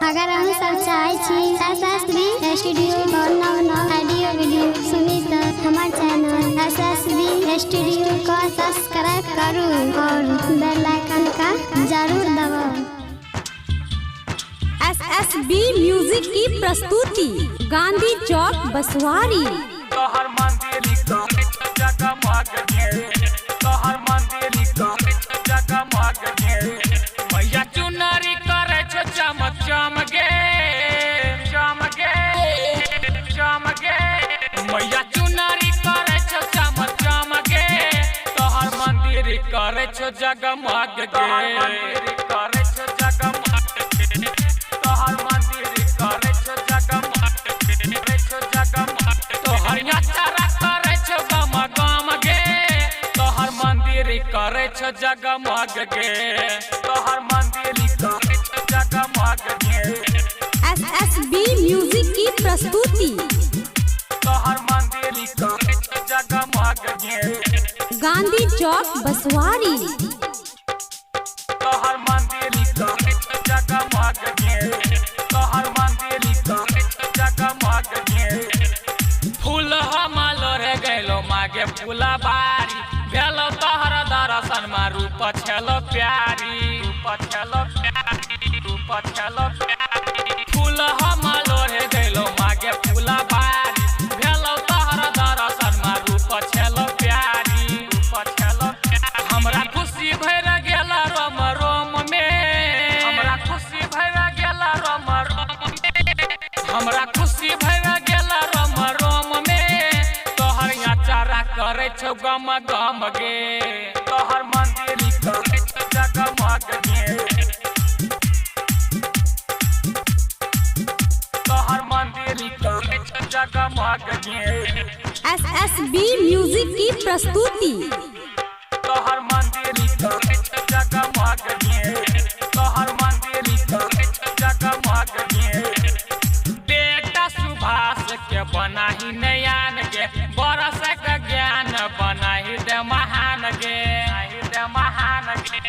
अगर हम सब चाहे SSB स्टूडियो और नव ऑडियो वीडियो सुनी तो हमारे चैनल SSB स्टूडियो को सब्सक्राइब करो और बेल आइकन का जरूर दबाओ। SSB म्यूजिक की प्रस्तुति गांधी चौक बसवारी। तोहर मंदिर का जगमग गे, तोहर मंदिर का जगमग गे, मैया चुनरी करे छो चमक चमगे चमगे चमगे, मैया चुनरी करे छो चमक चमगे, तोहर मंदिर करे छो जगमग गे, करे छो जगमग गे, तोहर मंदिर करे छो जगमग गे, छो जगमग, तोहर यात्रा करे छो गम गम गे, तोहर मंदिर करे छो जगमग गे, तोहर मंदिर करे छो जगमग गे। SSB म्यूजिक की प्रस्तुति तोहर मंदिर करे छो जगमग गे, गांधी चौक बसवारी। तोहर मंदिर करे छो जगमग गे, तोहर मंदिर करे छो जगमग गे, फूल हमल रे गैलो मागे फूला बारी, भेलो तोहर दर्शन में रूप छलो प्यारी, रूप छलो प्यारी, रूप छलो प्यारी, फूल हमल रे गैलो मागे फूला बारी, भेलो तोहर दर्शन में रूप छलो प्यारी, रूप छलो प्यारी, हमरा खुशी भर गेला रोम रोम में, हमरा खुशी भर गेला रोम रोम में, हमरा खुशी भर गेला रोम रोम में, तोहर यात्रा करे छो गम गम गे, तोहर मंदिर करे छो जगमग गे, तोहर मंदिर करे छो जगमग गे। SSB म्यूजिक की प्रस्तुति तोहर मंदिर करे छो जगमग गे, तोहर मंदिर करे छो जगमग गे, बेटा सुभाष के बनाही नयान गे, बरस के ज्ञान बनाही दे महान गे, दे महान गे,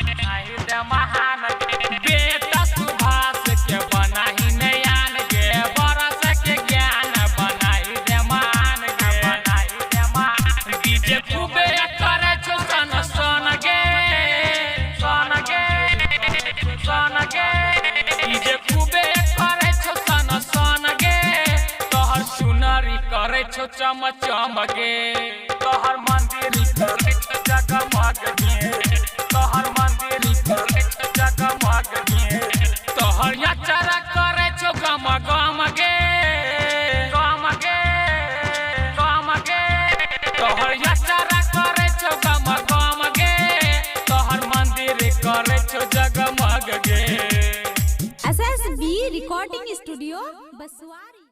दे महान गे, बेटा सुभाष के बनाही नयान गे, बरस के ज्ञान बनाही दे महान गे, बनाही दे महान, डीजे खूबे करे छो सन सन गे, सन गे, सन गे, डीजे खूबे करे छो सन सन गे, तोहर सुनरी करे छो चम चम गे, तोहर मंदिर करे छो जगमग गे, तोहर मंदिर करे छो जगमग गे, तोहर यात्रा करे छो गम गम गे, गम गे, गम गे, तोहर यात्रा करे छो गम गम गे, तोहर मंदिर करे छो जगमग गे। SSB रिकॉर्डिंग स्टूडियो बसवारी।